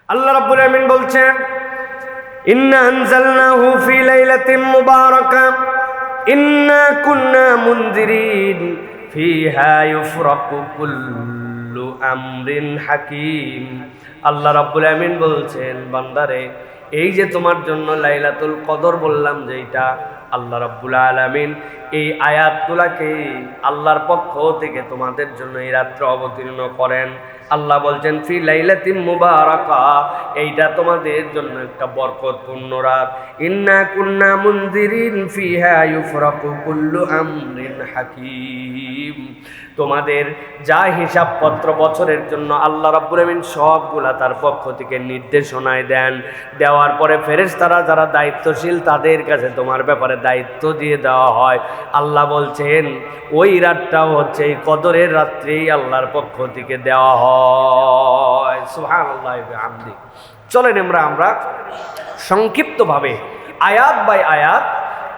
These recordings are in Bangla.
আল্লাহ রাব্বুল আলামিন বলছেন, ইন্না আনজালনাহু ফি লাইলাতিন মুবারাকা ইন্না কুন্না মুনজিরিন ফিহা ইউফরাকু কুল্লু আমরিন হাকিম। আল্লাহ রাব্বুল আলামিন বলছেন, বান্দারে, এই যে তোমার জন্য লাইলাতুল কদর বললাম, যেটা আল্লাহ রাব্বুল আলামিন এই আয়াতগুলাকে আল্লাহর পক্ষ থেকে তোমাদের জন্য এই রাত্রে অবতীর্ণ করেন। আল্লাহ বলছেন ফি লাইলাতিন মুবারাকা, এইটা তোমাদের জন্য একটা বরকতপূর্ণ রাত। ইন্না কুন্না মুনজিরিন ফিহা ইউফরাকু কুল্লু আমরিন হাকিম। তোমাদের যা হিসাবপত্র বছরের জন্য আল্লাহ রাব্বুল আলামিন সবগুলা তার পক্ষ থেকে নির্দেশনায় দেন। দেওয়ার পরে ফেরেশতারা যারা দায়িত্বশীল তাদের কাছে তোমার ব্যাপারে দায়িত্ব দিয়ে দেওয়া হয়। আল্লাহ বলছেন ওই রাতটাও হচ্ছে এই কদরের রাত্রেই আল্লাহর পক্ষ থেকে দেওয়া হয়। সুবহানাল্লাহ ওয়া বিহামদি। চলেন আমরা সংক্ষিপ্তভাবে আয়াত বাই আয়াত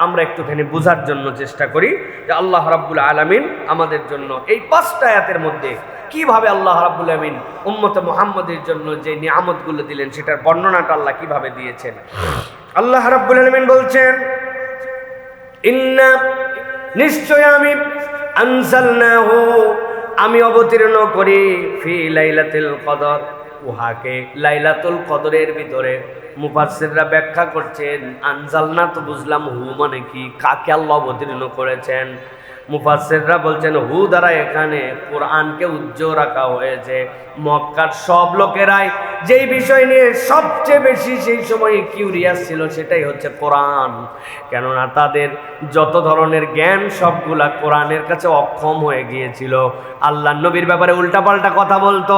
আমরা একটুখানি বোঝার জন্য চেষ্টা করি যে আল্লাহ রাব্বুল আলামিন আমাদের জন্য এই 5টা আয়াতের মধ্যে কিভাবে আল্লাহ রাব্বুল আলামিন উম্মতে মুহাম্মাদের জন্য যে নিয়ামতগুলো দিলেন সেটার বর্ণনাটা আল্লাহ কিভাবে দিয়েছেন। আল্লাহ রাব্বুল আলামিন বলছেন, ইন্না, নিশ্চয় আমি, আনজালনাহু, আমি অবতীর্ণ করি, ফি লাইলাতুল কদর, উহাকে লাইলাতুল কদরের ভিতরে। মুফাসসিররা ব্যাখ্যা করছেন, আনজালনা তো বুঝলাম হু মানে কি, কাকে আল্লাহ অবতীর্ণ করেছেন। মুফাসসিররা বলছেন হু দ্বারা এখানে কোরআনকে উজ্জ্বল রাখা হয়েছে। মক্কার সব লোকেরাই যেই বিষয় নিয়ে সবচেয়ে বেশি সেই সময় কিউরিয়াস ছিল সেটাই হচ্ছে কোরআন। কেননা তাদের যত ধরনের জ্ঞান সবগুলা কোরআনের কাছে অক্ষম হয়ে গিয়েছিল। আল্লাহ নবীর ব্যাপারে উল্টাপাল্টা কথা বলতো।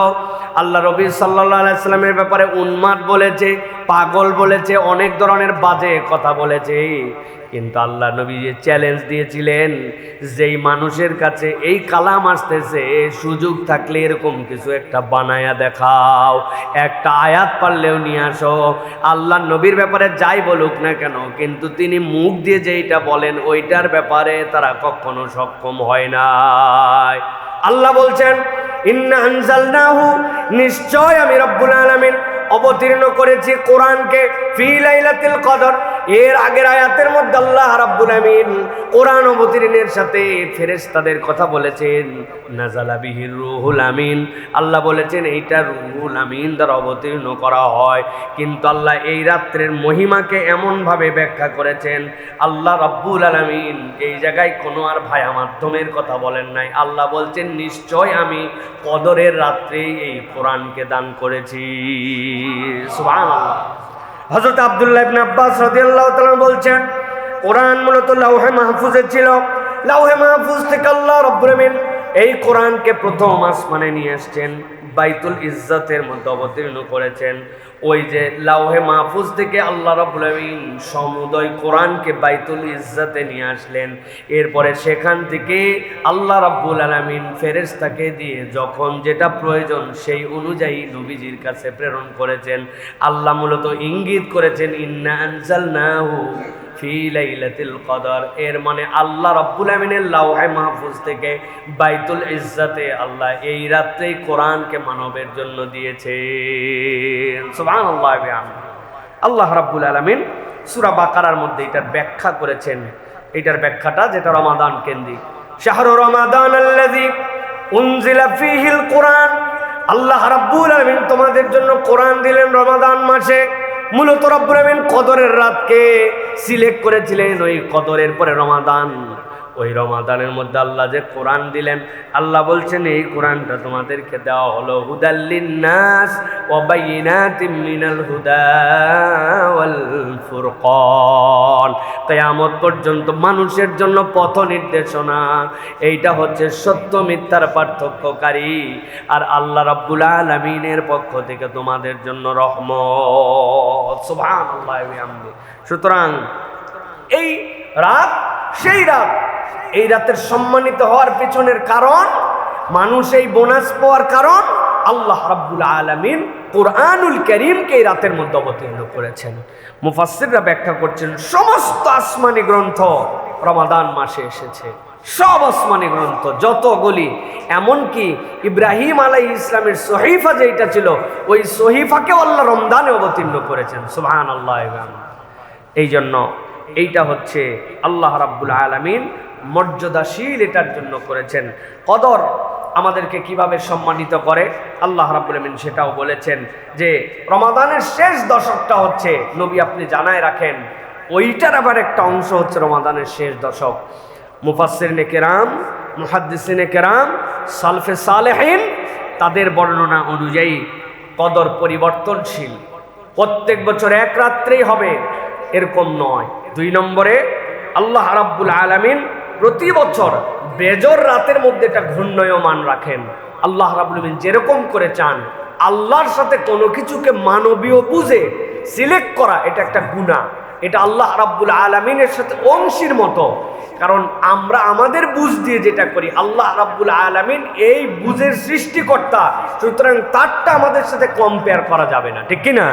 আল্লাহ নবী সাল্লাল্লাহু আলাইহি সাল্লামের ব্যাপারে উন্মাদ বলেছে, পাগল বলেছে, অনেক ধরনের বাজে কথা বলেছে। কিন্তু আল্লাহ নবী যে চ্যালেঞ্জ দিয়েছিলেন, যেই মানুষের কাছে এই কালাম আসতেছে, সুযোগ থাকলে এরকম কিছু একটা বানায়া দেখাও, একটা আয়াত পারলেও নিয়ে আসো। আল্লাহ নবীর ব্যাপারে যাই বলুক না কেন, কিন্তু তিনি মুখ দিয়ে যেইটা বলেন ওইটার ব্যাপারে তারা কখনো সক্ষম হয় নাই। আল্লাহ বলছেন, ইন্না আনজালনাহু, নিশ্চয় আমি রব্বুল আলামিন অবতীর্ণ করেছি কোরআনকে, ফি লাইলাতুল কদর। এর আগের আয়াতের মধ্যে আল্লাহ রাব্বুল আমিন কোরআন অবতীর্ণের সাথে ফেরেশতাদের কথা বলেছেন, নাযালা বিহির রূহুল আমিন। আল্লাহ বলেছেন এইটা রূহুল আমিন দ্বারা অবতীর্ণ করা হয়। কিন্তু আল্লাহ এই রাত্রের মহিমাকে এমনভাবে ব্যাখ্যা করেছেন, আল্লাহ রাব্বুল আলামিন এই জায়গায় কোনো আর ভায়া মাধ্যমের কথা বলেন নাই। আল্লাহ বলছেন নিশ্চয় আমি কদরের রাত্রে এই কোরআনকে দান করেছি। সুবহানাল্লাহ। হযরত আব্দুল্লাহ ইবনে আব্বাস রাদিয়াল্লাহু তাআলা বলছেন, কোরআন মূলত লাউহে মাহফুজে ছিল। লাউহে মাহফুজ থেকে আল্লাহ রাব্বুল আমিন এই কোরআনকে প্রথম আসমানে নিয়ে আসছেন, বাইতুল ইজ্জতের মধ্যে অবতীর্ণ করেছেন। ওই যে লাউহে মাহফুজ থেকে আল্লাহ রাব্বুল আমিন সমুদয় কোরআনকে বাইতুল ইজ্জতে নিয়ে আসলেন। এরপরে সেখান থেকে আল্লাহ রাব্বুল আলামিন ফেরেশতাকে দিয়ে যখন যেটা প্রয়োজন সেই অনুযায়ী নবীজির কাছে প্রেরণ করেছেন। আল্লাহ মূলত ইঙ্গিত করেছেন ইন্না আনজালনাহু ফি লাইলাতুল কদর। এর মানে আল্লাহ রাব্বুল আমিনের লাউহে মাহফুজ থেকে বাইতুল ইজ্জতে আল্লাহ এই রাত্রেই কোরআনকে মানবের জন্য দিয়েছেন। সুবহানাল্লাহ ওয়া বিহামদিহি। আল্লাহ রাব্বুল আলামিন সূরা বাকারার মধ্যে এটার ব্যাখ্যা করেছেন। এটার ব্যাখ্যাটা যেটা রমাদান কেন্দ্রিক, শাহরু রমাদান আল্লাযী উনজিলা ফীহিল কোরআন। আল্লাহ রাব্বুল আলামিন তোমাদের জন্য কোরআন দিলেন রমাদান মাসে। মূলত রব্বুল আমিন কদরের রাতকে সিলেক্ট করেছিলেন, ওই কদরের পরে রমাদান। ওই রমাদানের মধ্যে আল্লাহ যে কোরআন দিলেন, আল্লাহ বলছেন এই কোরআনটা তোমাদেরকে দেওয়া হলো হুদাল লিন্নাস ওয়া বাইয়িনাতিম মিনাল হুদা ওয়াল ফুরকান। কিয়ামত পর্যন্ত মানুষের জন্য পথ নির্দেশনা। এইটা হচ্ছে সত্য মিথ্যার পার্থক্যকারী। আর আল্লাহ রাব্বুল আলামিনের পক্ষ থেকে তোমাদের জন্য রহমত। সুবহানাল্লাহ ওয়া বিহামদিহি। সুতরাং এই রাত সেই রাত, এই রাতের সম্মানিত হওয়ার পেছনের কারণ, মানুষ এই বোনাস পাওয়ার কারণ, আল্লাহ রাব্বুল আলামিন কুরআনুল কারীমকে এই রাতের মধ্যে অবতীর্ণ করেছেন। মুফাসসিররা ব্যাখ্যা করছেন সমস্ত আসমানি গ্রন্থ রমাদান মাসে এসেছে। সব আসমানি গ্রন্থ যতগুলি, এমনকি ইব্রাহিম আলাইহিস ইসলামের সহিফা যেটা ছিল ওই সহিফাকেও আল্লাহ রমজানে অবতীর্ণ করেছেন। সুবহানাল্লাহ। এই জন্য এইটা হচ্ছে আল্লাহ রাব্বুল আলামিন মর্যাদাশীল এটার জন্য করেছেন। কদর আমাদেরকে কিভাবে সম্মানিত করে আল্লাহ রাব্বুল আলামিন সেটাও বলেছেন যে রমাদানের শেষ দশকটা হচ্ছে, নবী আপনি জানায় রাখেন, ওইটার আবার একটা অংশ হচ্ছে রমাদানের শেষ দশক। মুফাসসিরিনে কেরাম, মুহাদ্দিসিনে কেরাম, সালফে সালেহিন তাদের বর্ণনা অনুযায়ী কদর পরিবর্তনশীল, প্রত্যেক বছর এক রাত্রেই হবে এরকম নয়। 2 নম্বরে আল্লাহ রাব্বুল আলামিন প্রতি বছর বেজর রাতের মধ্যে এটা ঘূর্ণয়মান রাখেন। আল্লাহ রাব্বুল আলামিন যেরকম করে চান, আল্লাহর সাথে কোনো কিছুকে মানবীয় বুঝে সিলেক্ট করা এটা একটা গুনাহ, এটা আল্লাহ রাব্বুল আলামিনের সাথে অংশীর মতো। কারণ আমরা আমাদের বুঝ দিয়ে যেটা করি, আল্লাহ রাব্বুল আলামিন এই বুঝের সৃষ্টিকর্তা, সুতরাং তারটা আমাদের সাথে কম্পেয়ার করা যাবে না, ঠিক কিনা?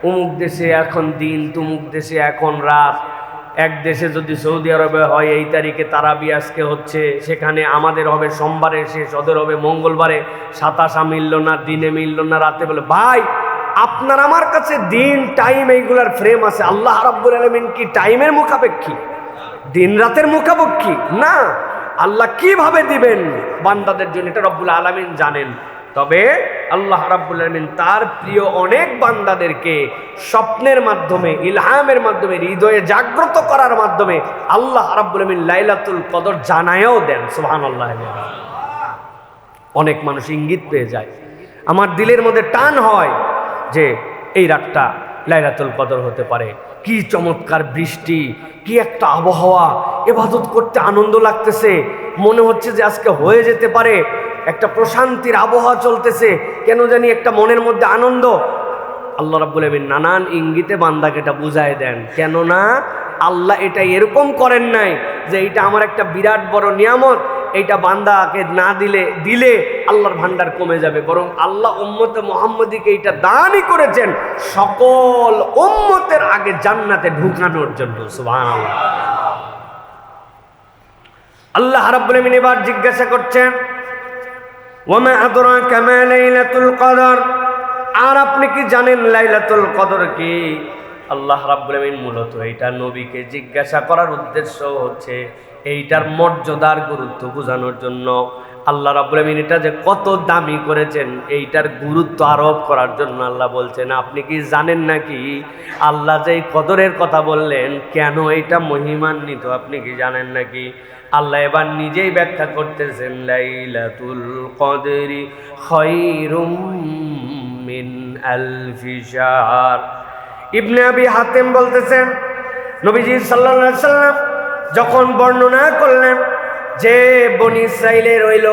অমুক দেশে এখন দিন, তুমুক দেশে এখন রাত। এক দেশে যদি সৌদি আরবে হয় এই তারিখে তারাবি আজকে হচ্ছে, সেখানে আমাদের হবে সোমবারে শেষ, ওদের হবে মঙ্গলবারে। 27 মিলল না, দিনে মিলল না, রাতে বলে ভাই আপনার আমার কাছে দিন টাইম এইগুলার ফ্রেম আছে। আল্লাহ রাব্বুল আলামিন কি টাইমের মুখাপেক্ষী, দিন রাতের মুখাপেক্ষী না। আল্লাহ কিভাবে দিবেন বান্দাদের জন্য এটা রব্বুল আলামিন জানেন। তবে আল্লাহ রাব্বুল আলামিন তার প্রিয় অনেক বান্দাদেরকে স্বপ্নের মাধ্যমে, ইলহামের মাধ্যমে, হৃদয়ে জাগ্রত করার মাধ্যমে আল্লাহ রাব্বুল আলামিন লাইলাতুল কদর জানায়ও দেন। সুবহানাল্লাহ। অনেক মানুষ ইঙ্গিত পেয়ে যায়, আমার দিলের মধ্যে টান হয় যে এই রাতটা লাইলাতুল কদর হতে পারে। কি চমৎকার বৃষ্টি, কি একটা আবহাওয়া, ইবাদত করতে আনন্দ লাগতেছে, মনে হচ্ছে যে আজকে হয়ে যেতে পারে, একটা প্রশান্তির আবহাওয়া চলতেছে, কেন জানি একটা মনের মধ্যে আনন্দ। আল্লাহ রাব্বুল আলামিন নানান ইঙ্গিতে বান্দাকে এটা বুঝায় দেন। কেননা আল্লাহ এটা এরকম করেন নাই যে এটা আমার একটা বিরাট বড় নিয়ামত, এইটা বান্দাকে না দিলে আল্লাহর ভান্ডার কমে যাবে, বরং আল্লাহ উম্মতে মুহাম্মদীকে এইটা দানই করেছেন সকল উম্মতের আগে জান্নাতে ঢুকানোর জন্য। সুবহানাল্লাহ। আল্লাহ রাব্বুল আলামিন এবার জিজ্ঞাসা করছেন, ওয়ামা আদরাকা মা লাইলাতুল কদর, আর আপনি কি জানেন লাইলাতুল কদর কি? আল্লাহ রাব্বুল আলামিন মূলত এইটা নবীকে জিজ্ঞাসা করার উদ্দেশ্য হচ্ছে এইটার মর্যাদার গুরুত্ব বোঝানোর জন্য। আল্লাহ রাব্বুল আলামিন এটা যে কত দামি করেছেন এইটার গুরুত্ব আরোপ করার জন্য আল্লাহ বলছেন, আপনি কি জানেন নাকি আল্লাহ যে কদরের কথা বললেন কেন এইটা মহিমান্বিত, আপনি কি জানেন নাকি? আল্লাহ এবার নিজেই ব্যাখ্যা করতেছেন, লাইলাতুল কদরি খায়রুম মিন আলফি শাহর। ইবনে আবি হাতিম বলতেছেন, নবীজি সাল্লাল্লাহু আলাইহি সাল্লাম যখন বর্ণনা করলেন যে বনি ইসরাইলের হইল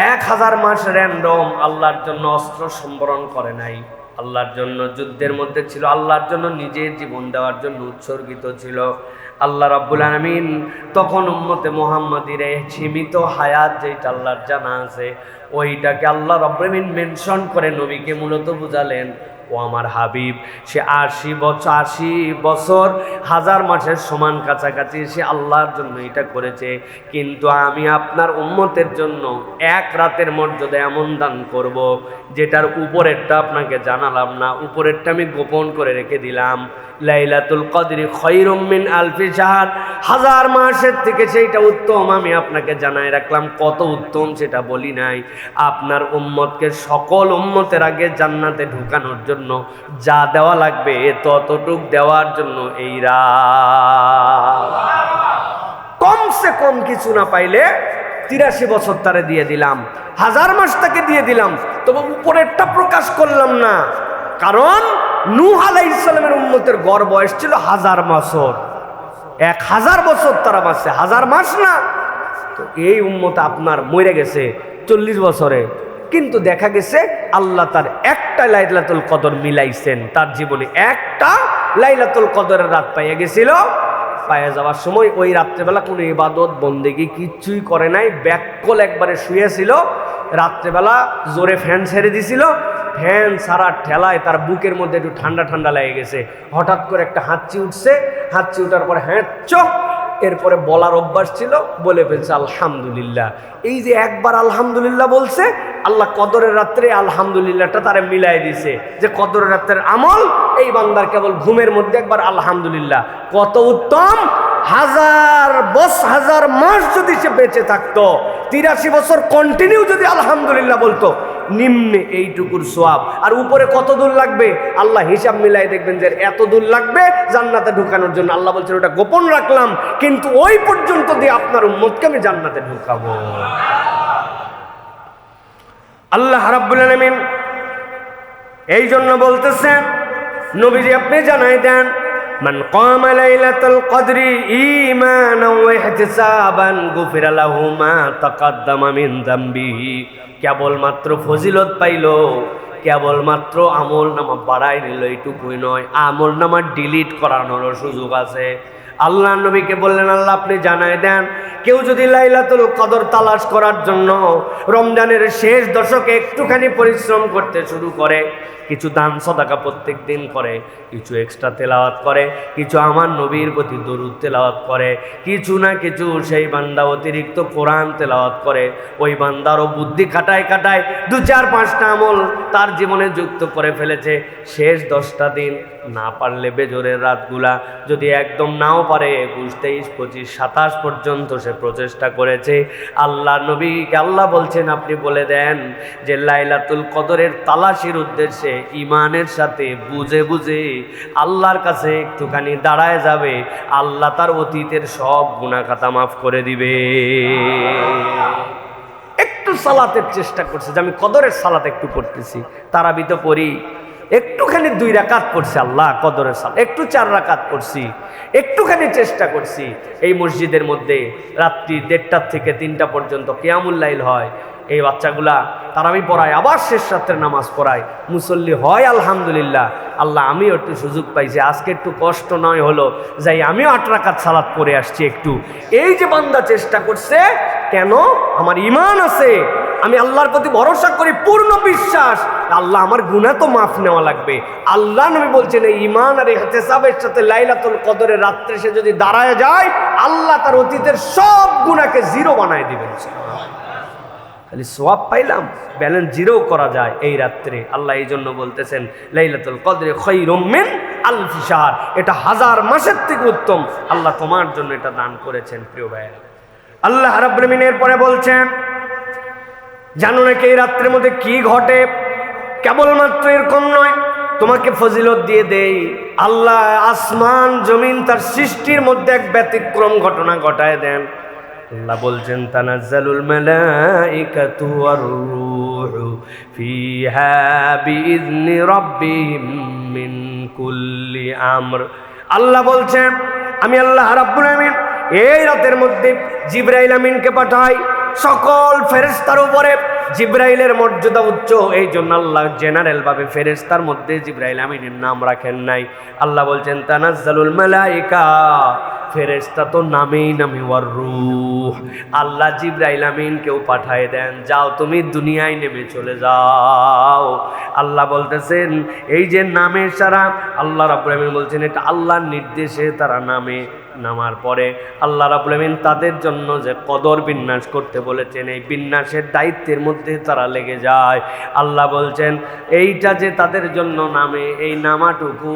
1000 মাস র্যান্ডম আল্লাহর জন্য অস্ত্র সম্বরণ করে নাই, আল্লাহর জন্য যুদ্ধের মধ্যে ছিল, আল্লাহর জন্য নিজের জীবন দেওয়ার জন্য উৎসর্গিত ছিল। আল্লাহ রাব্বুল আলামিন তখন উম্মতে মুহাম্মাদীর সীমিত হায়াত যেটা আল্লাহর জানা আছে ওইটাকে আল্লাহ রাব্বুল আলামিন মেনশন করে নবীকে মূলত বুঝালেন, ও আমার হাবিব সে 80 বছর 1000 মাসের সমান কাছাকাছি সে আল্লাহর জন্য এটা করেছে, কিন্তু আমি আপনার উম্মতের জন্য এক রাতের মর্যাদা এমন দান করব যেটার উপরেরটা আপনাকে জানালাম না, উপরেরটা আমি গোপন করে রেখে দিলাম। লাইলাতুল কদরি খায়রুম মিন আলফি শাহর, 1000 মাসের থেকে সেইটা উত্তম আমি আপনাকে জানাই রাখলাম। কত উত্তম সেটা বলি নাই, আপনার উম্মতকে সকল উম্মতের আগে জান্নাতে ঢুকানোর জন্য যা দেওয়া লাগবে ততটুক দেওয়ার জন্য এই রাত। কমসে কম কিছু না পাইলে 83 বছর তারে দিয়ে দিলাম, 1000 মাস তাকে দিয়ে দিলাম, তবে উপরেরটা প্রকাশ করলাম না। কারণ নূহ আলাইহিস সালামের উম্মতের গড় বয়স ছিল 1000 বছর, 1000 বছর তারা বাঁচছে, 1000 মাস না। তো এই উম্মত আপনার মরে গেছে 40 বছরে, কিন্তু দেখা গেছে আল্লাহ তার একটা লাইলাতুল কদর মিলাইছেন, তার জীবনে একটা লাইলাতুল কদরের রাত পাইয়া গেছিল। পায়ে যাওয়ার সময় ওই রাত্রেবেলা কোনো ইবাদত বন্দেগি কিচ্ছুই করে নাই, ব্যাককল একবারে শুয়েছিল। রাত্রেবেলা জোরে ফ্যান ছেড়ে দিছিল, ফ্যান সারা ঠেলায় তার বুকের মধ্যে একটু ঠান্ডা ঠান্ডা লেগে গেছে। হঠাৎ করে একটা হাঁচি উঠছে, হাঁচি উঠার পর হ্যাঁ চোখ এরপরে বলার অভ্যাস ছিল, বলে ফেলছে আলহামদুলিল্লাহ। এই যে একবার আলহামদুলিল্লাহ বলছে, আল্লাহ কদরের রাত্রে আলহামদুলিল্লাহটা তারে মিলাই দিছে, যে কদরের রাত্রের আমল এই বান্দার কেবল ঘুমের মধ্যে একবার আলহামদুলিল্লাহ। কত উত্তম! হাজার মাস যদি সে বেঁচে থাকতো, 83 বছর কন্টিনিউ যদি আলহামদুলিল্লাহ বলতো, নিম্নে এইটুকুর সোয়াব। আর উপরে কত দূর লাগবে আল্লাহ হিসাব মিলাই দেখবেন যে এত দূর লাগবে জান্নাতে ঢুকানোর জন্য। আল্লাহ বলছেন ওটা গোপন রাখলাম, কিন্তু ওই পর্যন্ত দিয়ে আপনার উম্মতকে আমি জান্নাতে ঢুকাবো। আল্লাহ রাব্বুল আলামিন এই জন্য বলতেছেন, নবীজি আপনি জানাই দেন, মান কামা লাইলাতুল কদরি ঈমানান ওয়া ইহতিসাবান গুফিরা লাহু মা তাকাদ্দামা মিন যামবিহি। কেবলমাত্র ফজিলত পাইল, কেবলমাত্র আমল নামা বাড়াই নিল, এইটুকুই নয়, আমল নামা ডিলিট করানোর সুযোগ আছে। আল্লাহ নবীকে বললেন, আল্লাহ আপনি জানায় দেন, কেউ যদি লাইলাতুল কদর তালাশ করার জন্য রমজানের শেষ দশকে একটুখানি পরিশ্রম করতে শুরু করে, কিছু দান সদাকা প্রত্যেক দিন করে, কিছু এক্সট্রা তেলাওয়াত করে, কিছু আমার নবীর প্রতি দরুদ তেলাওয়াত করে, কিছু না কিছু সেই বান্দা অতিরিক্ত কোরআন তেলাওয়াত করে, ওই বান্দারও বুদ্ধি কাটায় 2-4-5টা আমল তার জীবনে যুক্ত করে ফেলেছে। শেষ 10টা দিন না পারলে বেজোরের রাতগুলা যদি একদম নাও পারে, 21, 23, 25, 27 পর্যন্ত সে প্রচেষ্টা করেছে। আল্লাহ নবীকে আল্লাহ বলছেন, আপনি বলে দেন যে লাইলাতুল কদরের তালাশির উদ্দেশ্যে ঈমানের সাথে বুঝে বুঝে আল্লাহর কাছে একটুখানি দাঁড়ায় যাবে, আল্লাহ তার অতীতের সব গুনাহ খাতা মাফ করে দিবে। একটু সালাতের চেষ্টা করছে যে আমি কদরের সালাত একটু করতেছি, তারাবি তো পড়ি, একটুখানি 2 রাকাত পড়ছি, আল্লাহ কদরের সালাত একটু 4 রাকাত পড়ছি, একটুখানি চেষ্টা করছি। এই মসজিদের মধ্যে রাত্রি 1:30 থেকে 3টা পর্যন্ত কিয়ামুল লাইল হয়, এই বাচ্চাগুলা তারাবি পড়ায়, আবার শেষ রাত্রের নামাজ পড়ায়, মুসল্লি হয়, আলহামদুলিল্লাহ। আল্লাহ আমিও একটু সুযোগ পাইছি, আজকে একটু কষ্ট নয় হলো, যাই আমিও 8 রাকাত সালাত পড়ে আসছি একটু। এই যে বান্দা চেষ্টা করছে, কেন? আমার ঈমান আছে, আমি আল্লাহর প্রতি ভরসা করি, পূর্ণ বিশ্বাস, আল্লাহ আমার গুনাহ তো মাফ নেওয়া লাগবে। আল্লাহ নবী বলছেন, এই ঈমান আর ইহতিসাবের সাথে লাইলাতুল কদরের রাত্রে সে যদি দাঁড়ায় যায়, আল্লাহ তার অতীতের সব গুনাহকে 0 বানায় দিবেন। খালি সোয়াব পাইলাম, ব্যালেন্স 0 করা যায় এই রাত্রে। আল্লাহ এই জন্য বলতেছেন, লাইলাতুল কদরে খায়রুম মিন আলফি শাহর, এটা 1000 মাসের থেকে উত্তম। আল্লাহ তোমার জন্য এটা দান করেছেন। প্রিয় ভাইরা, আল্লাহ রাব্বুল আলামিন এরপরে বলছেন, জানো নাকি এই রাত্রের মধ্যে কি ঘটে? কেবলমাত্র এরকম নয়, তোমাকে ফজিলত দিয়ে দেই, আল্লাহ আসমান জমিন তার সৃষ্টির মধ্যে এক ব্যতিক্রম ঘটনা ঘটায় দেন। আল্লাহ বলছেন, তানাজ্জালুল মালাইকাতু ওয়ার রূহু ফিহা বিইذনি রাব্বিহিম মিন কুল্লি আমর। আল্লাহ বলছেন, আমি আল্লাহ রাব্বুল আমিন এই রাতের মধ্যে জিবরাইল আমিনকে পাঠাই সকল ফেরেশতার উপরে। জিবরাইলের মর্যাদা উচ্চ, এই জন্য আল্লাহ জেনারেল ভাবে ফেরেশতার মধ্যে জিবরাইল আমিনের নাম রাখেন নাই। আল্লাহ বলছেন, তানাজ্জালুল মালাইকা, ফেরেশতা তো নামেই নামে, ওয়ার রূহ, আল্লাহ জিবরাইল আমিনকেও পাঠায় দেন, যাও তুমি দুনিয়ায় নেমে চলে যাও। আল্লাহ বলতেছেন, এই যে নামের সারা, আল্লাহ রাব্বুল আমিন বলছেন এটা আল্লাহর নির্দেশে তারা নামে। নামার পরে আল্লাহ রাব্বুল আমিন তাদের জন্য যে কদর বিন্যাস করতে বলেছেন, এই বিন্যাসের দায়িত্বের মধ্যে তারা লেগে যায়। আল্লাহ বলছেন, এইটা যে তাদের জন্য নামে, এই নামাটুকু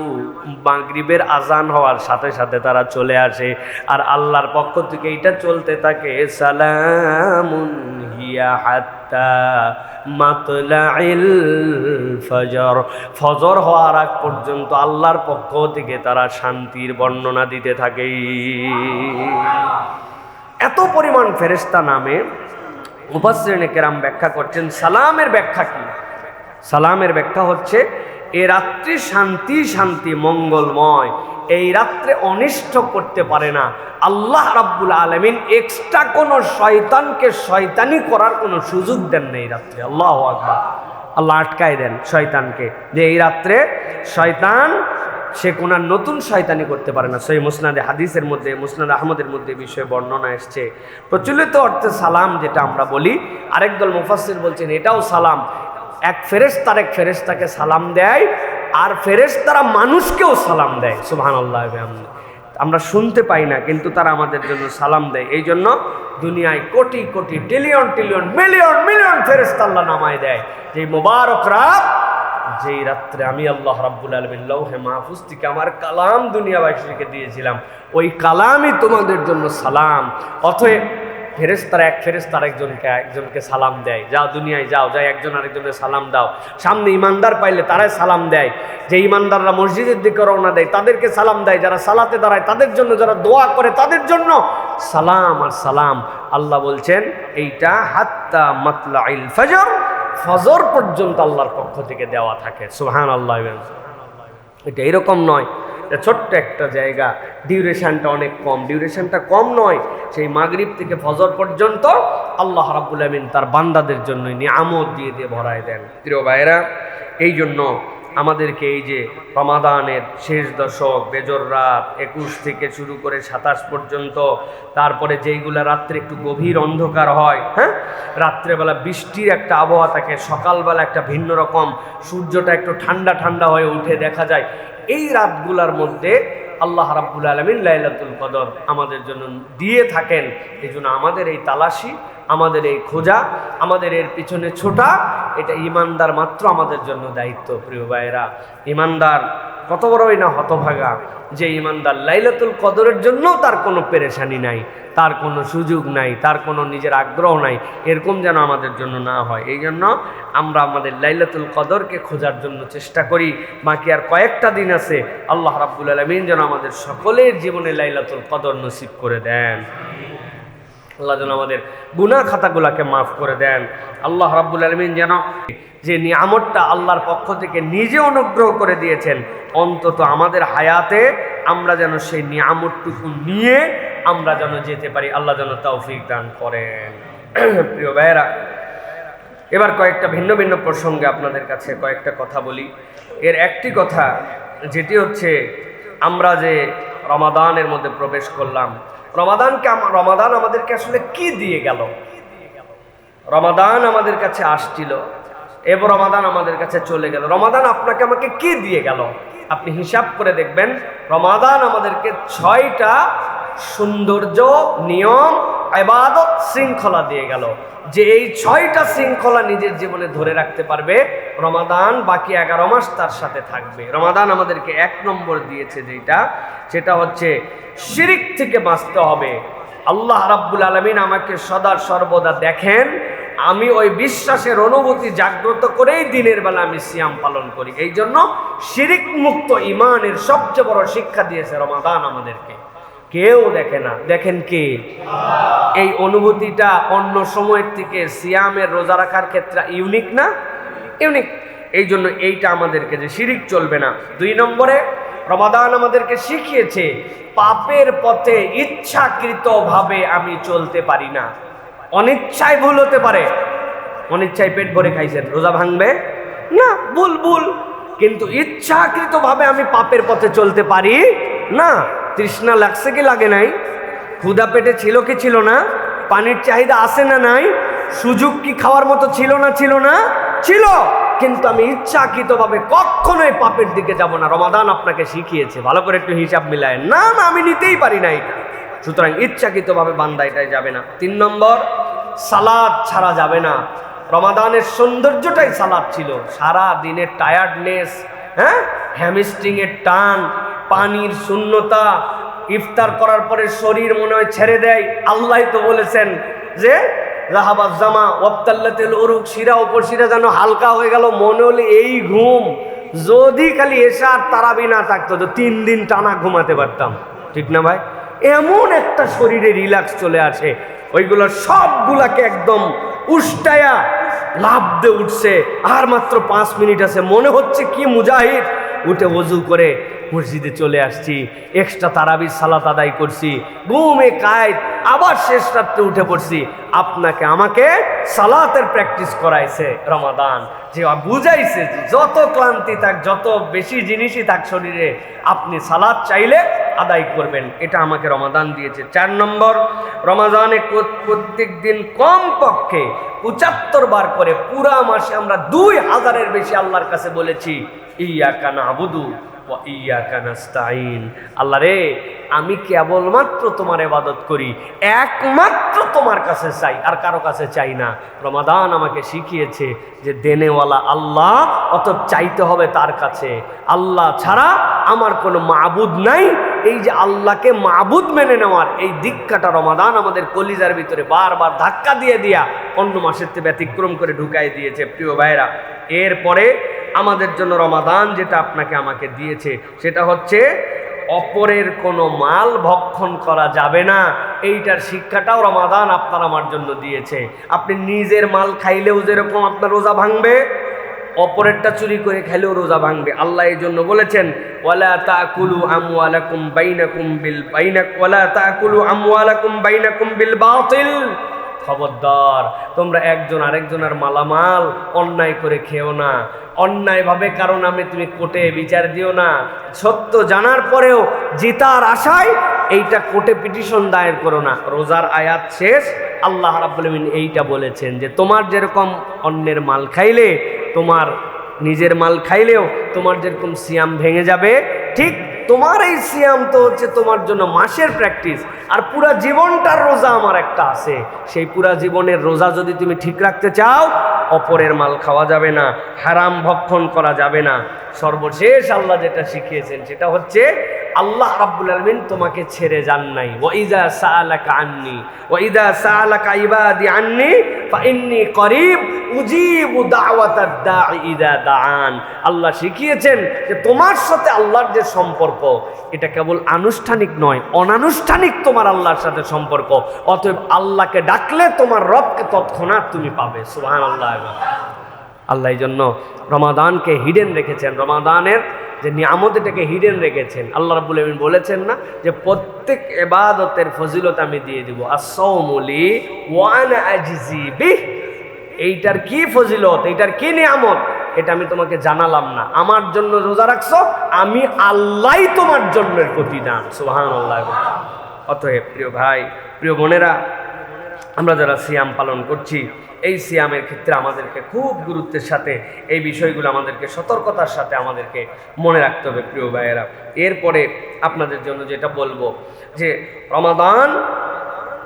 মাগরিবের আজান হওয়ার সাথে সাথে তারা চলে আসে, আর আল্লাহর পক্ষ থেকে এইটা চলতে থাকে, সালামুন হিয়া হাত্তা মাতলাইল ফজর, ফজর হওয়ার আগ পর্যন্ত আল্লাহর পক্ষ থেকে তারা শান্তির বর্ণনা দিতে থাকে। এত পরিমাণ ফেরেশতা নামে মুফাসসিরিনে কেরাম ব্যাখ্যা করছেন, সালামের ব্যাখ্যা কি? সালামের ব্যাখ্যা হচ্ছে, এ রাত্রি শান্তি শান্তি মঙ্গলময়, এই রাত্রে অনিষ্ট করতে পারে না। আল্লাহ রাব্বুল আলামিন এক্সট্রা কোনো শয়তানকে শয়তানি করার কোনো সুযোগ দেন না এই রাত্রে। আল্লাহু আকবার। আল্লাহ আটকায় দেন শয়তানকে, যে এই রাত্রে শয়তান সে কোনো নতুন শয়তানি করতে পারে না। সহিহ মুসনাদে হাদিসের মধ্যে, মুসনাদ আহমদের মধ্যে বিষয়ে বর্ণনা এসছে। প্রচলিত অর্থে সালাম যেটা আমরা বলি, আরেক দল মুফাসসির বলছেন এটাও সালাম। এক ফেরেশতা আরেক ফেরেশতাকে সালাম দেয়, আর ফেরেশতারা মানুষকেও সালাম দেয়। সুবহানাল্লাহ। আমরা শুনতে পাই না, কিন্তু তারা আমাদের জন্য সালাম দেয়। এই জন্য দুনিয়ায় crore crore trillion trillion million million ফেরেশতা আল্লাহ নামায় দেয় যে মোবারক রাত, যেই রাত্রে আমি আল্লাহ রাব্বুল আলামিন লৌহে মাহফুজ থেকে আমার কালাম দুনিয়াবাসীকে দিয়েছিলাম, ওই কালামই তোমাদের জন্য সালাম। অতএব ফেরেশতারা এক ফেরেশতার একজনকে সালাম দেয়, যাও দুনিয়ায় যাও, যাই একজন আরেকজনের সালাম দাও। সামনে ইমানদার পাইলে তারাই সালাম দেয়, যে ইমানদাররা মসজিদের দিকে রওনা দেয় তাদেরকে সালাম দেয়, যারা সালাতে দাঁড়ায় তাদের জন্য, যারা দোয়া করে তাদের জন্য সালাম আর সালাম। আল্লাহ বলছেন এইটা হাত্তা মাতলাইল ফজর, ফজর পর্যন্ত আল্লাহর পক্ষ থেকে দেওয়া থাকে। সুবহানাল্লাহ। এটা এরকম নয় ছোট্ট একটা জায়গা, ডিউরেশনটা অনেক কম, ডিউরেশনটা কম নয়, সেই মাগরিব থেকে ফজর পর্যন্ত আল্লাহ রাব্বুল আমিন তার বান্দাদের জন্য নিয়ামত দিয়ে দিয়ে ভরায় দেন। প্রিয় ভাইরা, এই জন্য আমাদেরকে এই যে রমাদানের শেষ দশক, বেজর রাত 21 থেকে শুরু করে 27 পর্যন্ত, তারপরে যেইগুলা রাত্রে একটু গভীর অন্ধকার হয়, হ্যাঁ, রাত্রেবেলা বৃষ্টির একটা আবহাওয়া থাকে, সকালবেলা একটা ভিন্ন রকম, সূর্যটা একটু ঠান্ডা ঠান্ডা হয়ে উঠে দেখা যায়, এই রাতগুলার মধ্যে আল্লাহ রাব্বুল আলামিন লাইলাতুল কদর আমাদের জন্য দিয়ে থাকেন। এই জন্য আমাদের এই তালাশি, আমাদের এই খোঁজা, আমাদের এর পিছনে ছোটা, এটা ইমানদার মাত্র আমাদের জন্য দায়িত্ব। প্রিয় ভাইয়েরা, ইমানদার কত বড়ই না হতভাগা, যে ইমানদার লাইলাতুল কদরের জন্য তার কোনো পেরেশানি নাই, তার কোনো সুযোগ নাই, তার কোনো নিজের আগ্রহ নাই, এরকম যেন আমাদের জন্য না হয়। এই জন্য আমরা আমাদের লাইলাতুল কদরকে খোঁজার জন্য চেষ্টা করি। বাকি আর কয়েকটা দিন আছে, আল্লাহ রাব্বুল আলামিন যেন আমাদের সকলের জীবনে লাইলাতুল কদর নসিব করে দেন। আল্লাহ যেন আমাদের গুনাহ খাতাগুলোকে মাফ করে দেন। আল্লাহ রাব্বুল আলামিন যেন যে নিয়ামতটা আল্লাহর পক্ষ থেকে নিজে অনুগ্রহ করে দিয়েছেন, অন্তত আমাদের হায়াতে আমরা যেন সেই নিয়ামতটুকু নিয়ে আমরা যেন যেতে পারি। আল্লাহ যেন তৌফিক দান করেন। প্রিয় ভাইয়েরা, এবার কয়েকটা ভিন্ন ভিন্ন প্রসঙ্গে আপনাদের কাছে কয়েকটা কথা বলি। এর একটি কথা যেটি হচ্ছে, আমরা যে রমাদানের মধ্যে প্রবেশ করলাম, রমাদান আমাদেরকে আসলে কি দিয়ে গেল? রমাদান আমাদের কাছে আসছিল, এবার রমাদান আমাদের কাছে চলে গেল। রমাদান আপনাকে আমাকে কি দিয়ে গেল? আপনি হিসাব করে দেখবেন, রমাদান আমাদেরকে 6টা সৌন্দর্য, নিয়ম, ইবাদত, শৃঙ্খলা দিয়ে গেল। যে এই 6টা শৃঙ্খলা নিজের জীবনে ধরে রাখতে পারবে, রমাদান বাকি 11 মাস তার সাথে থাকবে। রমাদান আমাদেরকে 1 নম্বর দিয়েছে সেটা হচ্ছে শিরিক থেকে বাঁচতে হবে। আল্লাহ রাব্বুল আলামিন আমাকে সদা সর্বদা দেখেন, আমি ওই বিশ্বাসের অনুভূতি জাগ্রত করেই দিনের বেলা আমি সিয়াম পালন করি। এই জন্য শিরিক মুক্ত ঈমানের সবচেয়ে বড় শিক্ষা দিয়েছে রমাদান আমাদেরকে। কেউ দেখে না, দেখেন কে? এই অনুভূতিটা অন্য সময়ের থেকে সিয়ামের, রোজা রাখার ক্ষেত্রে ইউনিক না? ইউনিক। এই জন্য এইটা আমাদেরকে, যে শিরিক চলবে না। 2 নম্বরে রমাদান আমাদেরকে শিখিয়েছে পাপের পথে ইচ্ছাকৃতভাবে আমি চলতে পারি না। অনিচ্ছায় ভুল হতে পারে, অনিচ্ছায় পেট ভরে খাইছেন, রোজা ভাঙবে না, ভুল, কিন্তু ইচ্ছাকৃতভাবে আমি পাপের পথে চলতে পারি না। তৃষ্ণা লাগছে কি লাগে নাই? ক্ষুধা পেটে ছিল কি ছিল না? পানির চাহিদা আছে না নাই? সুযোগ কি খাওয়ার মতো ছিল না ছিল, কিন্তু আমি ইচ্ছাকৃতভাবে কখনোই পাপের দিকে যাব না। রমাদান আপনাকে শিখিয়েছে, ভালো করে একটু হিসাব মিলায়, না আমি নিতেই পারি না এটা, সুতরাং ইচ্ছাকৃতভাবে বান্দা এটাই যাবে না। 3 নম্বর, সালাত ছাড়া যাবে না। রমাদানের সৌন্দর্যটাই সালাত ছিল। সারা দিনের টায়ার্ডনেস, হ্যামস্ট্রিং এর টান, পানির শূন্যতা, ইফতার করার পরে শরীর মনে হয় ছেড়ে দেয়। আল্লাহ তো বলেছেন যে রাহাবাজ জামা ওয়াবতাল্লাতিল উরুক, শিরা উপশিরা যেন হালকা হয়ে গেল, মনে হলে এই ঘুম। যদি খালি এশার তারাবি না থাকতো তো 3 দিন টানা ঘুমাতে পারতাম, ঠিক না ভাই? এমন একটা শরীরে রিল্যাক্স চলে আসে, ওইগুলো সবগুলাকে একদম উষ্টায়া লাভ দিয়ে উঠছে। আর মাত্র 5 মিনিট আছে, মনে হচ্ছে কি মুজাহিদ, উঠে ওযু করে মসজিদে চলে আসছি, এক্সট্রা তারাবির সালাত আদায় করছি, ঘুমে কায়েত, আবার শেষ রাত্রে উঠে পড়ছি। আপনাকে আমাকে সালাতের প্র্যাকটিস করাইছে রমাদান, যে বুঝাইছে যত ক্লান্তি থাক, যত বেশি জিনিসই থাক শরীরে, আপনি সালাত চাইলে আদায় করবেন। এটা আমাকে রমাদান দিয়েছে। 4 নম্বর, রমাদানে প্রত্যেক দিন কমপক্ষে 75 বার করে পুরা মাসে আমরা 2000-এর বেশি আল্লাহর কাছে বলেছি ইয়াকা নাবুদু ওয়া ইয়াকা নাস্তাঈন। আল্লাহ রে, আমি কেবলমাত্র তোমার ইবাদত করি, একমাত্র তোমার কাছে চাই, আর কারো কাছে চাই না। রমাদান আমাকে শিখিয়েছে যে দেনেওয়ালা আল্লাহ, অতএব চাইতে হবে তার কাছে। আল্লাহ ছাড়া আমার কোনো মাবুদ নাই। এই যে আল্লাহকে মাবুদ মেনে নেওয়ার এই দীক্ষাটা রমাদান আমাদের কলিজার ভিতরে বারবার ধাক্কা দিয়ে দিয়া অন্য মাসের থেকে ব্যতিক্রম করে ঢুকাই দিয়েছে। প্রিয় ভাইরা, এরপরে আমাদের জন্য রমাদান যেটা আপনাকে আমাকে দিয়েছে সেটা হচ্ছে অপরের কোনো মাল ভক্ষণ করা যাবে না। এইটার শিক্ষাটাও রমাদান আপনার আমার জন্য দিয়েছে। আপনি নিজের মাল খাইলেও যেরকম আপনার রোজা ভাঙবে, অপরেরটা চুরি করে খাইলেও রোজা ভাঙবে। আল্লাহ এই জন্য বলেছেন, ওয়ালা তাকুলু আমওয়ালাকুম বাইনাকুম বিল বাতিল। খবরদার, তোমরা একজন আরেকজনের মালামাল অন্যায় করে খেও না। অন্যায়ভাবে কারণ তুমি কোর্টে বিচার দিও না। সত্য জানার পরেও জিতার আশায় এইটা কোর্টে পিটিশন দায়ের করো না। রোজার আয়াত শেষ, আল্লাহ রাব্বুল আলামিন এইটা বলেছেন যে তোমার যেরকম অন্যের মাল খাইলে, তোমার নিজের মাল খাইলেও তোমার যেরকম সিয়াম ভেঙে যাবে, ঠিক তোমার এই সিয়াম তো হচ্ছে তোমার জন্য মাসের প্র্যাকটিস, আর পুরা জীবনটার রোজা আমার একটা আছে। সেই পুরা জীবনের রোজা যদি তুমি ঠিক রাখতে চাও, অপরের মাল খাওয়া যাবে না, হারাম ভক্ষণ করা যাবে না। সর্বশেষ আল্লাহ যেটা শিখিয়েছেন সেটা হচ্ছে আল্লাহ রাব্বুল আলামিন তোমাকে ছেড়ে যান নাই। ওয়াইদা সাআলাকা আন্নী ওয়াইদা সাআলাকা ইবাদি আন্নী ফাইন্নী করিব উজিবু দাওয়াতাদ দাঈ ইযা দাআন। আল্লাহ শিখিয়েছেন যে তোমার সাথে আল্লাহর যে সম্পর্ক, এটা কেবল আনুষ্ঠানিক নয়, অনানুষ্ঠানিক তোমার আল্লাহর সাথে সম্পর্ক। অতএব আল্লাহকে ডাকলে তোমার রবকে তৎক্ষণাৎ তুমি পাবে। সুবহানাল্লাহ। আল্লাহ এই জন্য রমাদানকে হিডেন রেখেছেন, রমাদানের যে নিয়ামত এটাকে হিডেন রেখেছেন। আল্লাহ রাব্বুল আলামিন বলেছেন না যে প্রত্যেক ইবাদতের ফজিলত আমি দিয়ে দিব, আস-সাওমু লি ওয়া আনা আজজি বিহ। এইটার কি ফজিলত, এইটার কি নিয়ামত, এটা আমি তোমাকে জানালাম না। আমার জন্য রোজা রাখছো, আমি আল্লাহই তোমার জন্য প্রতিদান। সুবহানাল্লাহ। অতএব প্রিয় ভাই, প্রিয় বোনেরা, আমরা যারা সিয়াম পালন করছি, এই সিয়ামের ক্ষেত্রে আমাদেরকে খুব গুরুত্বের সাথে এই বিষয়গুলো আমাদেরকে সতর্কতার সাথে আমাদেরকে মনে রাখতে হবে। প্রিয় ভাইয়েরা, এরপরে আপনাদের জন্য যেটা বলবো যে রমাদান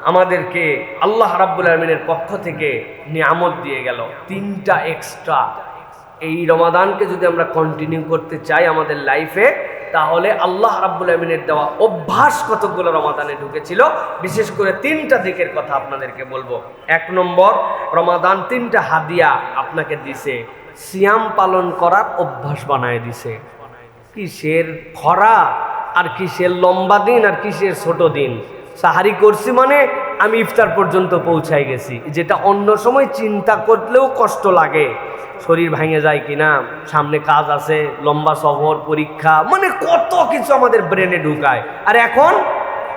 আমাদেরকে আল্লাহ রাব্বুল আলামিনের পক্ষ থেকে নিয়ামত দিয়ে গেল তিনটা এক্সট্রা। এই রমাদানকে যদি আমরা কন্টিনিউ করতে চাই আমাদের লাইফে, তাহলে আল্লাহ রাব্বুল আলামিনের দেওয়া অভ্যাস কতগুলো রমাদানে ঢুকেছিল, বিশেষ করে তিনটা দিকের কথা আপনাদেরকে বলবো। 1 নম্বর, রমাদান 3টা হাদিয়া আপনাকে দিছে, সিয়াম পালন করার অভ্যাস বানায় দিছে। কিসের খরা আর কিসের লম্বা দিন আর কিসের ছোট দিন। সাহারি করছি মানে আমি ইফতার পর্যন্ত পৌঁছাই গেছি, যেটা অন্য সময় চিন্তা করলেও কষ্ট লাগে। শরীর ভেঙে যায় কিনা, সামনে কাজ আছে, লম্বা সফর, পরীক্ষা, মানে কত কিছু আমাদের ব্রেনে ঢুকায়। আর এখন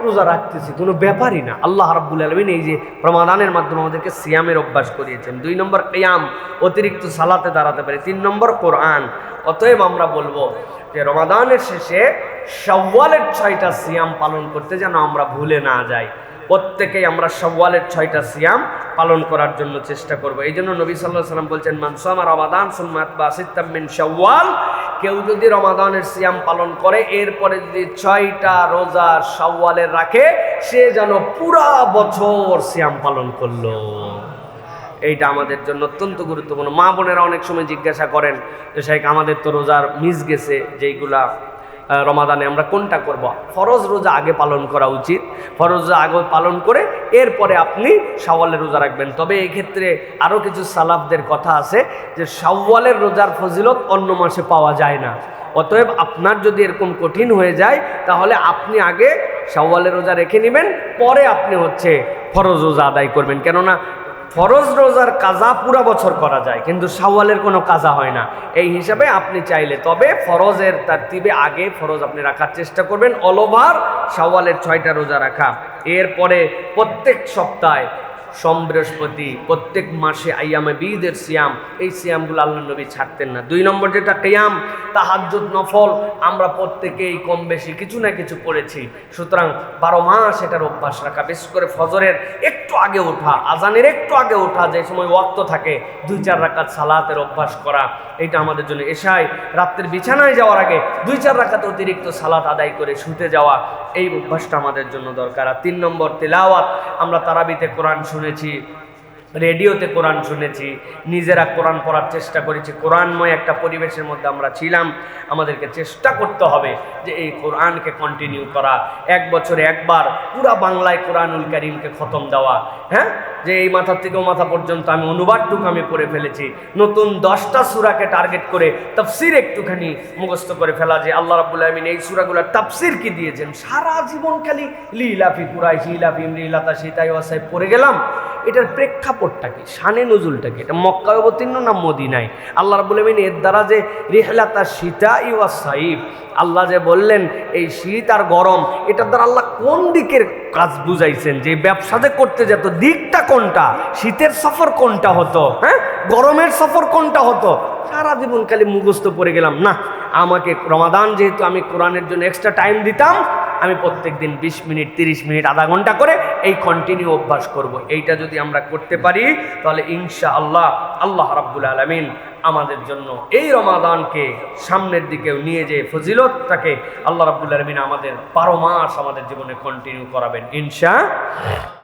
রোজা রাখতেছি, কোনো ব্যাপারই না। আল্লাহ রাব্বুল আলামিন এই যে রমাদানের মাধ্যমে আমাদেরকে সিয়ামের অভ্যাস করিয়েছেন। 2 নম্বর কিয়াম, অতিরিক্ত সালাতে দাঁড়াতে পারে। 3 নম্বর কোরআন। অতএব আমরা বলবো যে রমাদানের শেষে শাওয়ালের 6টা সিয়াম পালন করতে যেন আমরা ভুলে না যাই। প্রত্যেকেই আমরা শাওয়ালের 6টা সিয়াম পালন করার জন্য চেষ্টা করব। এই জন্য নবী সাল্লাল্লাহু আলাইহি ওয়াসাল্লাম বলছেন, মান সামা রমাদান সুম্মা আতবা সিত্তাম মিন শাওয়াল। কেউ যদি রমাদানের সিয়াম পালন করে, এরপরে যদি 6টা রোজা শাওয়ালের রাখে, সে যেন পুরা বছর সিয়াম পালন করলো। এইটা আমাদের জন্য অত্যন্ত গুরুত্বপূর্ণ। মা বোনেরা অনেক সময় জিজ্ঞাসা করেন যে শাইখ, আমাদের তো রোজার মিস গেছে, যেইগুলা রমাদানে আমরা কোনটা করব? ফরজ রোজা আগে পালন করা উচিত। ফরজ রোজা আগে পালন করে এরপরে আপনি শাওয়ালের রোজা রাখবেন। তবে এই ক্ষেত্রে আরও কিছু সালাফদের কথা আছে যে শাওয়ালের রোজার ফজিলত অন্য মাসে পাওয়া যায় না। অতএব আপনার যদি এরকম কঠিন হয়ে যায়, তাহলে আপনি আগে শাওয়ালের রোজা রেখে নেবেন, পরে আপনি ফরজ রোজা আদায় করবেন। কেননা ফরজ রোজার কাজা পুরা বছর করা যায়, কিন্তু শাওয়ালের কোনো কাজা হয় না। এই হিসাবে আপনি চাইলে তবে ফরজের তারতিবে আগে ফরজ আপনি রাখার চেষ্টা করবেন, অল ওভার শাওয়ালের 6টা রোজা রাখা। এরপরে প্রত্যেক সপ্তাহে সোম বৃহস্পতি প্রত্যেক মাসে আইয়ামে বীদের সিয়াম, এই সিয়ামগুলো আল্লাহ নবী ছাড়তেন না। 2 নম্বর যেটা কিয়াম, তাহাজ্জুদ নফল, আমরা প্রত্যেকেই কম বেশি কিছু না কিছু পড়েছি। সুতরাং 12 মাস এটার অভ্যাস রাখা, বিশেষ করে ফজরের একটু আগে ওঠা, আজানের একটু আগে ওঠা, যে সময় ওয়াক্ত থাকে 2-4 রাকাত সালাতের অভ্যাস করা, এটা আমাদের জন্য। এশায় রাত্রের বিছানায় যাওয়ার আগে 2-4 রাকাত অতিরিক্ত সালাত আদায় করে শুতে যাওয়া, এই অভ্যাসটা আমাদের জন্য দরকার। আর 3 নম্বর তিলাওয়াত, আমরা তারাবিতে কোরআন শুনেছি, রেডিওতে কোরআন শুনেছি, নিজেরা কোরআন পড়ার চেষ্টা করেছি, কোরআনময় একটা পরিবেশের মধ্যে আমরা ছিলাম। আমাদেরকে চেষ্টা করতে হবে যে এই কোরআনকে কন্টিনিউ করা, 1 বছরে একবার পুরা বাংলায় কোরআনুল কারীমকে খতম দেওয়া, হ্যাঁ, যে এই মাথা থেকে ও মাথা পর্যন্ত আমি অনুবাদটুকু আমি পড়ে ফেলেছি। নতুন 10টা সূরাকে টার্গেট করে তাফসীর একটুখানি মুখস্থ করে ফেলা, যে আল্লাহ রাব্বুল আলামিন এই সূরাগুলোর তাফসীর কি দিয়েছেন। সারা জীবন খালি লিলাফি কুরাইশ, লিলাফি ইমরিলাতা শীতাই ওয়াসাই পড়ে গেলাম। এটার প্রেক্ষাপটটা কি, শানে নজুলটা কি, এটা মক্কায় অবতীর্ণ না মদিনায়? আল্লাহ রাব্বুল আলামিন এর দ্বারা যে রিহলাতা শীতাই ওয়াসাইফ, আল্লাহ যে বললেন এই শীত আর গরম, এটার দ্বারা আল্লাহ কোন দিকের কাজ বুঝাইছেন, যে ব্যবসা যে করতে যেত দিকটা কোনটা, শীতের সফর কোনটা হতো, হ্যাঁ, গরমের সফর কোনটা হতো। সারা জীবন খালি মুখস্থ পড়ে গেলাম না। আমাকে রমাদান যেহেতু আমি কোরআনের জন্য এক্সট্রা টাইম দিতাম, আমি প্রত্যেক দিন 20 মিনিট 30 মিনিট আধা ঘন্টা করে এই কন্টিনিউ অভ্যাস করব। এইটা যদি আমরা করতে পারি তাহলে ইনশাআল্লাহ আল্লাহ রাব্বুল আলামিন আমাদের জন্য এই রমাদানকে সামনের দিকেও নিয়ে যে ফজিলতটাকে আল্লাহ রাব্বুল আলামিন আমাদের 12 মাস আমাদের জীবনে কন্টিনিউ করাবেন ইনশাআল্লাহ।